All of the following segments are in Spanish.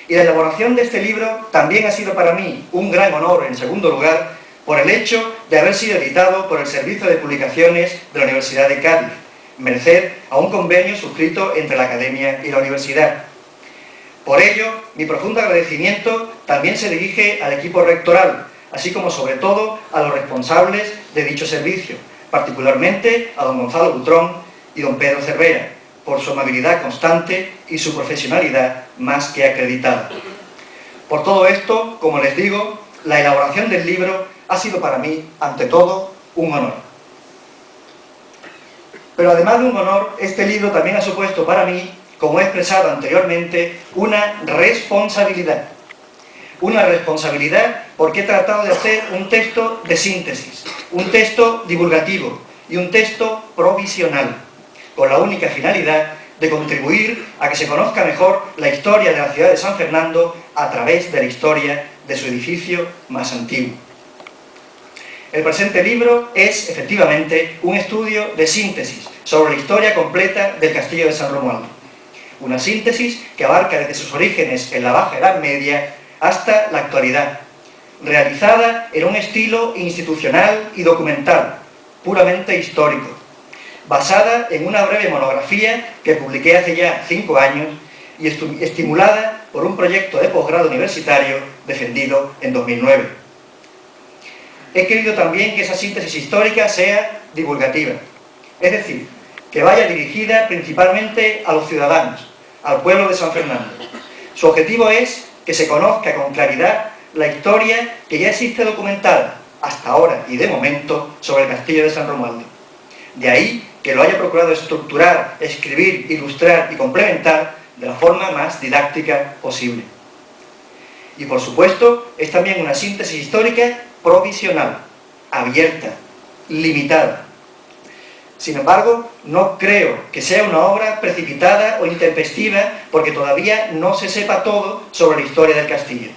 Y la elaboración de este libro también ha sido para mí un gran honor, en segundo lugar, por el hecho de haber sido editado por el Servicio de Publicaciones de la Universidad de Cádiz, merced a un convenio suscrito entre la Academia y la Universidad. Por ello, mi profundo agradecimiento también se dirige al equipo rectoral, así como sobre todo a los responsables de dicho servicio, particularmente a don Gonzalo Butrón y don Pedro Cervera, por su amabilidad constante y su profesionalidad más que acreditada. Por todo esto, como les digo, la elaboración del libro ha sido para mí, ante todo, un honor. Pero además de un honor, este libro también ha supuesto para mí, como he expresado anteriormente, una responsabilidad. Una responsabilidad porque he tratado de hacer un texto de síntesis, un texto divulgativo y un texto provisional, con la única finalidad de contribuir a que se conozca mejor la historia de la ciudad de San Fernando a través de la historia de su edificio más antiguo. El presente libro es, efectivamente, un estudio de síntesis sobre la historia completa del Castillo de San Romualdo. Una síntesis que abarca desde sus orígenes en la Baja Edad Media hasta la actualidad, realizada en un estilo institucional y documental, puramente histórico, basada en una breve monografía que publiqué hace ya 5 años y estimulada por un proyecto de posgrado universitario defendido en 2009. He querido también que esa síntesis histórica sea divulgativa, es decir, que vaya dirigida principalmente a los ciudadanos, al pueblo de San Fernando. Su objetivo es que se conozca con claridad la historia que ya existe documentada hasta ahora y de momento sobre el Castillo de San Romualdo. De ahí que lo haya procurado estructurar, escribir, ilustrar y complementar de la forma más didáctica posible. Y por supuesto, es también una síntesis histórica provisional, abierta, limitada. Sin embargo, no creo que sea una obra precipitada o intempestiva porque todavía no se sepa todo sobre la historia del castillo.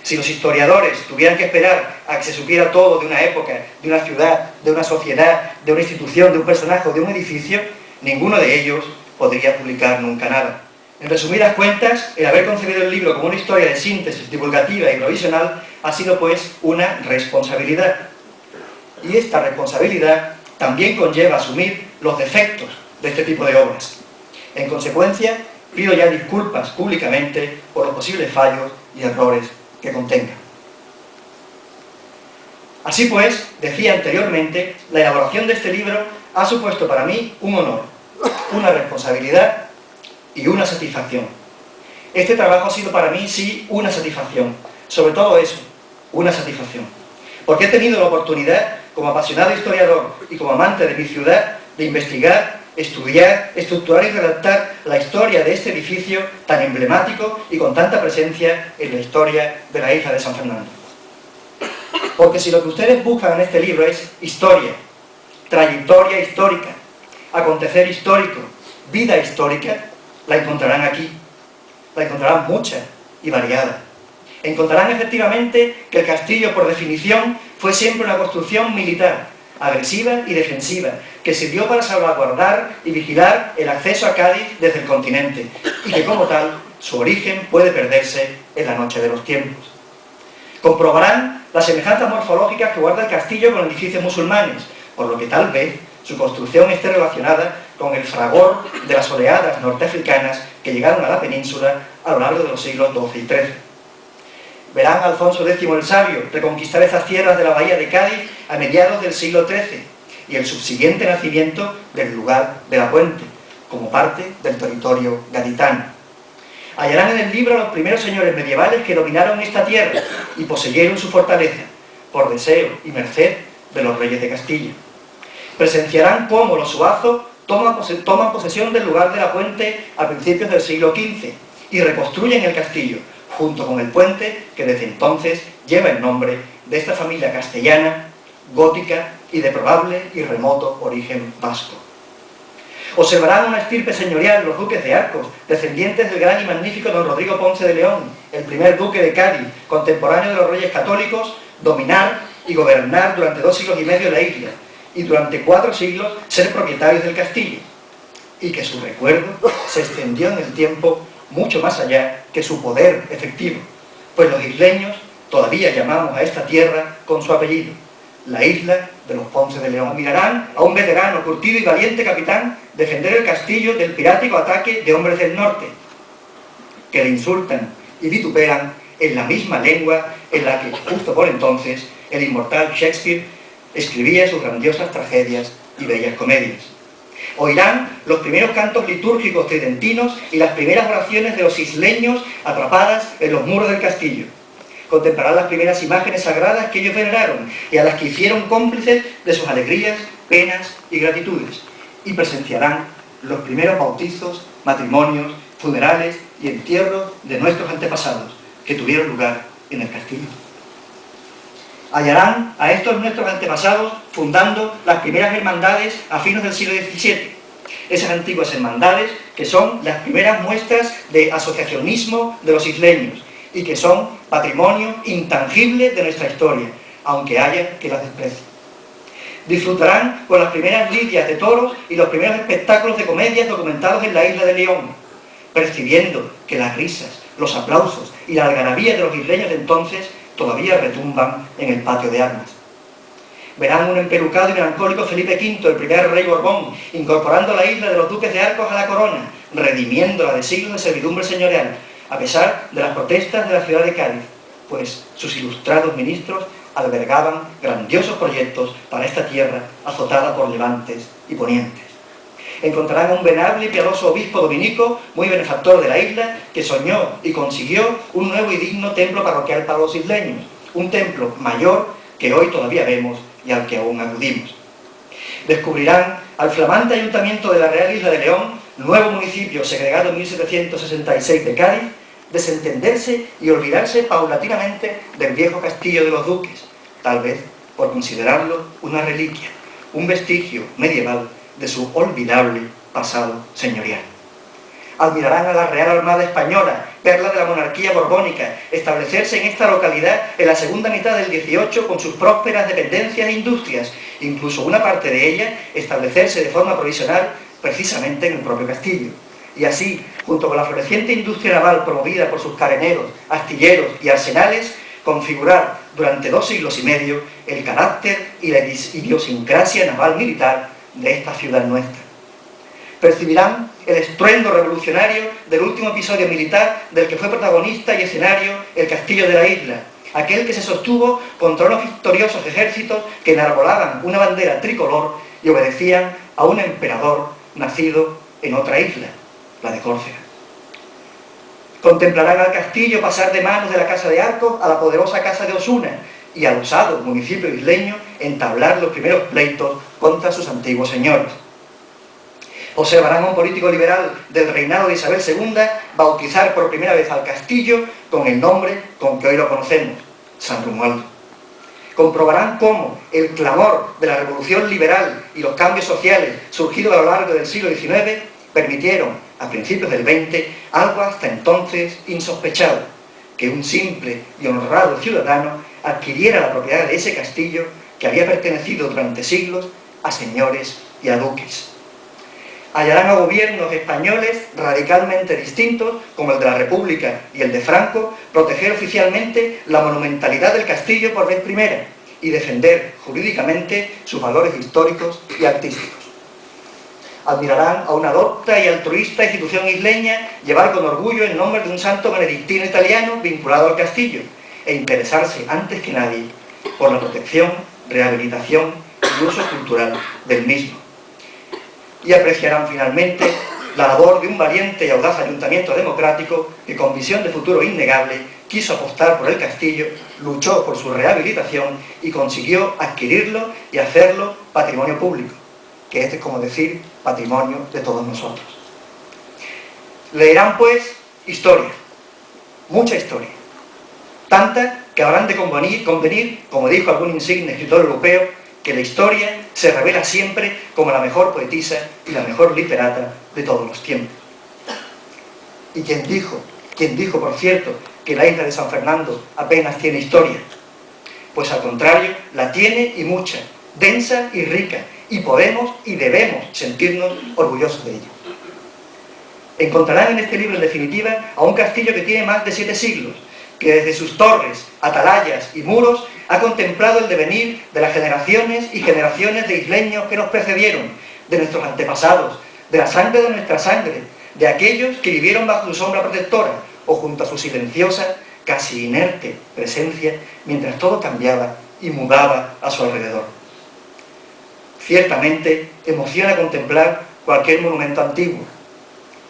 Si los historiadores tuvieran que esperar a que se supiera todo de una época, de una ciudad, de una sociedad, de una institución, de un personaje o de un edificio, ninguno de ellos podría publicar nunca nada. En resumidas cuentas, el haber concebido el libro como una historia de síntesis divulgativa y provisional ha sido pues una responsabilidad. Y esta responsabilidad también conlleva asumir los defectos de este tipo de obras. En consecuencia, pido ya disculpas públicamente por los posibles fallos y errores que contenga. Así pues, decía anteriormente, la elaboración de este libro ha supuesto para mí un honor, una responsabilidad y una satisfacción. Este trabajo ha sido para mí, sí, una satisfacción. Sobre todo eso, una satisfacción. Porque he tenido la oportunidad, como apasionado historiador y como amante de mi ciudad, de investigar, estudiar, estructurar y redactar la historia de este edificio tan emblemático y con tanta presencia en la historia de la isla de San Fernando. Porque si lo que ustedes buscan en este libro es historia, trayectoria histórica, acontecer histórico, vida histórica, la encontrarán aquí. La encontrarán mucha y variada. Encontrarán efectivamente que el castillo, por definición, fue siempre una construcción militar, agresiva y defensiva, que sirvió para salvaguardar y vigilar el acceso a Cádiz desde el continente, y que como tal, su origen puede perderse en la noche de los tiempos. Comprobarán las semejanzas morfológicas que guarda el castillo con edificios musulmanes, por lo que tal vez su construcción esté relacionada con el fragor de las oleadas norteafricanas que llegaron a la península a lo largo de los siglos XII y XIII. Verán a Alfonso X el Sabio reconquistar esas tierras de la bahía de Cádiz a mediados del siglo XIII y el subsiguiente nacimiento del lugar de la Puente, como parte del territorio gaditano. Hallarán en el libro a los primeros señores medievales que dominaron esta tierra y poseyeron su fortaleza, por deseo y merced de los reyes de Castilla. Presenciarán cómo los suazos toman posesión del lugar de la Puente a principios del siglo XV y reconstruyen el castillo, junto con el puente que desde entonces lleva el nombre de esta familia castellana, gótica y de probable y remoto origen vasco. Observarán una estirpe señorial, los duques de Arcos, descendientes del gran y magnífico don Rodrigo Ponce de León, el primer duque de Cádiz, contemporáneo de los reyes católicos, dominar y gobernar durante 2 siglos y medio la isla, y durante 4 siglos ser propietarios del castillo, y que su recuerdo se extendió en el tiempo mucho más allá que su poder efectivo, pues los isleños todavía llamamos a esta tierra con su apellido, la isla de los Ponce de León. Mirarán a un veterano, curtido y valiente capitán defender el castillo del pirático ataque de hombres del norte, que le insultan y vituperan en la misma lengua en la que, justo por entonces, el inmortal Shakespeare escribía sus grandiosas tragedias y bellas comedias. Oirán los primeros cantos litúrgicos tridentinos y las primeras oraciones de los isleños atrapadas en los muros del castillo. Contemplarán las primeras imágenes sagradas que ellos veneraron y a las que hicieron cómplices de sus alegrías, penas y gratitudes. Y presenciarán los primeros bautizos, matrimonios, funerales y entierros de nuestros antepasados que tuvieron lugar en el castillo. Hallarán a estos nuestros antepasados fundando las primeras hermandades a fines del siglo XVII. Esas antiguas hermandades que son las primeras muestras de asociacionismo de los isleños y que son patrimonio intangible de nuestra historia, aunque haya que las desprecie. Disfrutarán con las primeras lidias de toros y los primeros espectáculos de comedias documentados en la isla de León, percibiendo que las risas, los aplausos y la algarabía de los isleños de entonces todavía retumban en el patio de armas. Verán un empelucado y melancólico Felipe V, el primer rey Borbón, incorporando la isla de los duques de Arcos a la corona, redimiéndola de siglos de servidumbre señorial, a pesar de las protestas de la ciudad de Cádiz, pues sus ilustrados ministros albergaban grandiosos proyectos para esta tierra azotada por levantes y ponientes. Encontrarán a un venerable y piadoso obispo dominico, muy benefactor de la isla, que soñó y consiguió un nuevo y digno templo parroquial para los isleños, un templo mayor que hoy todavía vemos y al que aún acudimos. Descubrirán al flamante ayuntamiento de la Real Isla de León, nuevo municipio segregado en 1766 de Cádiz, desentenderse y olvidarse paulatinamente del viejo castillo de los duques, tal vez por considerarlo una reliquia, un vestigio medieval de su olvidable pasado señorial. Admirarán a la Real Armada Española, perla de la monarquía borbónica, establecerse en esta localidad en la segunda mitad del XVIII con sus prósperas dependencias e industrias, incluso una parte de ellas establecerse de forma provisional precisamente en el propio castillo. Y así, junto con la floreciente industria naval promovida por sus careneros, astilleros y arsenales, configurar durante 2 siglos y medio el carácter y la idiosincrasia naval militar de esta ciudad nuestra. Percibirán el estruendo revolucionario del último episodio militar del que fue protagonista y escenario el castillo de la isla, aquel que se sostuvo contra unos victoriosos ejércitos que enarbolaban una bandera tricolor y obedecían a un emperador nacido en otra isla, la de Córcega. Contemplarán al castillo pasar de manos de la Casa de Arcos a la poderosa Casa de Osuna y al osado municipio isleño entablar los primeros pleitos contra sus antiguos señores. Observarán a un político liberal del reinado de Isabel II bautizar por primera vez al castillo con el nombre con que hoy lo conocemos, San Romualdo. Comprobarán cómo el clamor de la revolución liberal y los cambios sociales surgidos a lo largo del siglo XIX permitieron, a principios del XX, algo hasta entonces insospechado, que un simple y honrado ciudadano adquiriera la propiedad de ese castillo que había pertenecido durante siglos a señores y a duques. Hallarán a gobiernos españoles radicalmente distintos, como el de la República y el de Franco, proteger oficialmente la monumentalidad del castillo por vez primera y defender jurídicamente sus valores históricos y artísticos. Admirarán a una docta y altruista institución isleña llevar con orgullo el nombre de un santo benedictino italiano vinculado al castillo e interesarse antes que nadie por la protección, rehabilitación y uso cultural del mismo. Y apreciarán finalmente la labor de un valiente y audaz ayuntamiento democrático que con visión de futuro innegable quiso apostar por el castillo, luchó por su rehabilitación y consiguió adquirirlo y hacerlo patrimonio público, que es como decir patrimonio de todos nosotros. Leerán pues historia, mucha historia, tanta que habrán de convenir, como dijo algún insigne escritor europeo, que la historia se revela siempre como la mejor poetisa y la mejor literata de todos los tiempos. ¿Y quién dijo, por cierto, que la isla de San Fernando apenas tiene historia? Pues al contrario, la tiene y mucha, densa y rica, y podemos y debemos sentirnos orgullosos de ella. Encontrarán en este libro, en definitiva, a un castillo que tiene más de 7 siglos, que desde sus torres, atalayas y muros ha contemplado el devenir de las generaciones y generaciones de isleños que nos precedieron, de nuestros antepasados, de la sangre de nuestra sangre, de aquellos que vivieron bajo su sombra protectora o junto a su silenciosa, casi inerte presencia, mientras todo cambiaba y mudaba a su alrededor. Ciertamente emociona contemplar cualquier monumento antiguo,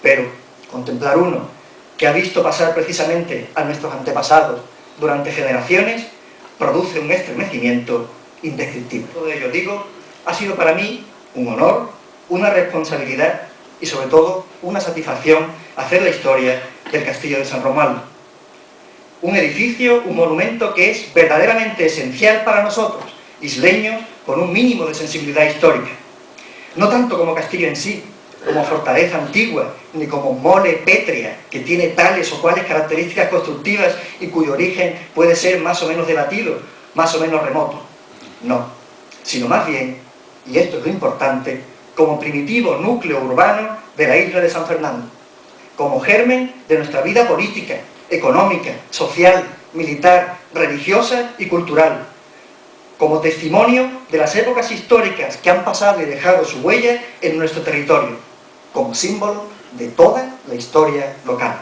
pero contemplar uno que ha visto pasar precisamente a nuestros antepasados durante generaciones produce un estremecimiento indescriptible. Todo ello, digo, ha sido para mí un honor, una responsabilidad y sobre todo una satisfacción hacer la historia del Castillo de San Romualdo. Un edificio, un monumento que es verdaderamente esencial para nosotros, isleños con un mínimo de sensibilidad histórica. No tanto como castillo en sí, como fortaleza antigua, ni como mole pétrea, que tiene tales o cuales características constructivas y cuyo origen puede ser más o menos debatido, más o menos remoto. No, sino más bien, y esto es lo importante, como primitivo núcleo urbano de la isla de San Fernando, como germen de nuestra vida política, económica, social, militar, religiosa y cultural, como testimonio de las épocas históricas que han pasado y dejado su huella en nuestro territorio, como símbolo de toda la historia local.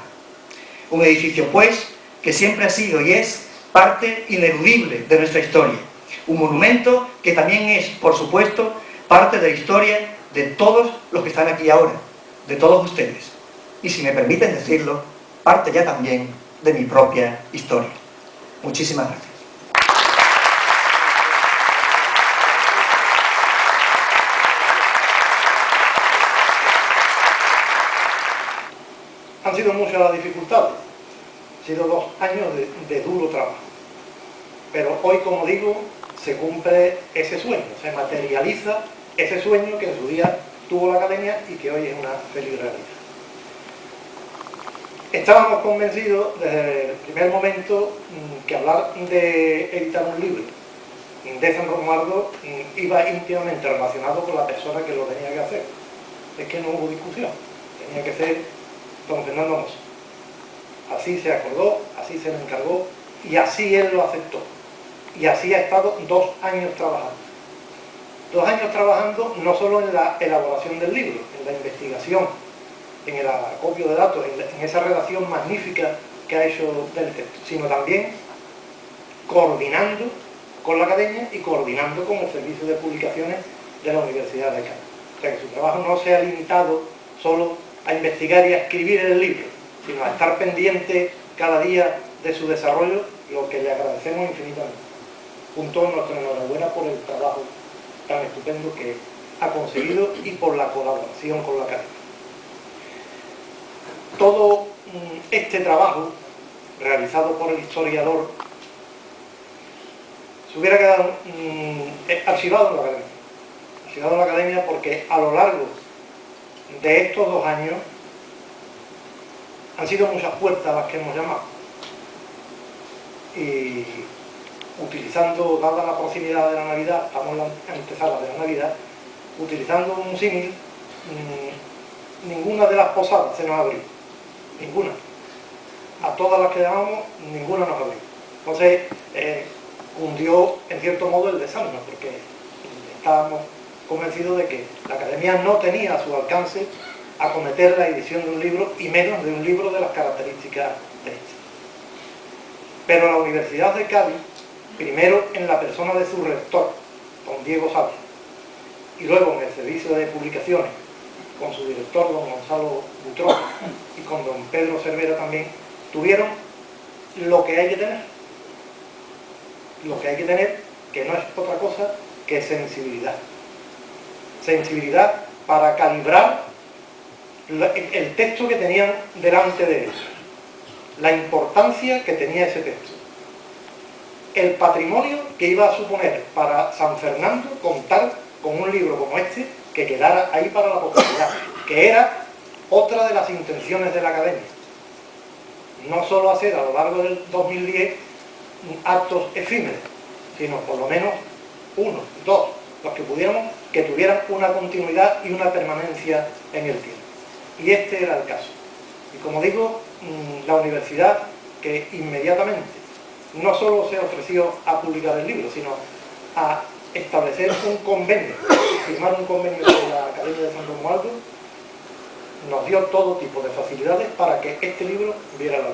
Un edificio, pues, que siempre ha sido y es parte ineludible de nuestra historia. Un monumento que también es, por supuesto, parte de la historia de todos los que están aquí ahora, de todos ustedes. Y si me permiten decirlo, parte ya también de mi propia historia. Muchísimas gracias. Han sido muchas las dificultades, han sido 2 años de duro trabajo, pero hoy, como digo, se cumple ese sueño, se materializa ese sueño que en su día tuvo la Academia y que hoy es una feliz realidad. Estábamos convencidos desde el primer momento que hablar de editar un libro de San Romualdo iba íntimamente relacionado con la persona que lo tenía que hacer. Es que no hubo discusión, tenía que ser don Fernando Mosa. Así se acordó, así se le encargó y así él lo aceptó. Y así ha estado 2 años trabajando. 2 años trabajando no solo en la elaboración del libro, en la investigación, en el acopio de datos, en esa redacción magnífica que ha hecho del texto, sino también coordinando con la Academia y coordinando con el Servicio de Publicaciones de la Universidad de Cádiz. O sea que su trabajo no se ha limitado solo a investigar y a escribir el libro, sino a estar pendiente cada día de su desarrollo, lo que le agradecemos infinitamente. Junto a nuestra enhorabuena por el trabajo tan estupendo que ha conseguido y por la colaboración con la Academia. Todo este trabajo realizado por el historiador se hubiera quedado archivado en la Academia. Archivado en la Academia porque a lo largo de estos 2 años han sido muchas puertas las que hemos llamado. Y utilizando, dada la proximidad de la Navidad, estamos en la antesala de la Navidad, utilizando un símil, ninguna de las posadas se nos abrió. Ninguna. A todas las que llamamos, ninguna nos abrió. Entonces, cundió en cierto modo el desánimo, porque estábamos convencidos de que la Academia no tenía a su alcance acometer la edición de un libro, y menos de un libro de las características de este. Pero la Universidad de Cádiz, primero en la persona de su rector, don Diego Sabia, y luego en el Servicio de Publicaciones, con su director, don Gonzalo Butrón, y con don Pedro Cervera también, tuvieron lo que hay que tener. Lo que hay que tener, que no es otra cosa que sensibilidad. Sensibilidad para calibrar el texto que tenían delante de ellos, la importancia que tenía ese texto, el patrimonio que iba a suponer para San Fernando contar con un libro como este que quedara ahí para la posteridad, que era otra de las intenciones de la Academia. No solo hacer a lo largo del 2010 actos efímeros, sino por lo menos 1, 2, los que pudiéramos, que tuvieran una continuidad y una permanencia en el tiempo. Y este era el caso. Y como digo, la universidad, que inmediatamente no solo se ofreció a publicar el libro, sino a establecer un convenio, firmar un convenio con la Academia de San Romualdo, nos dio todo tipo de facilidades para que este libro viera la luz.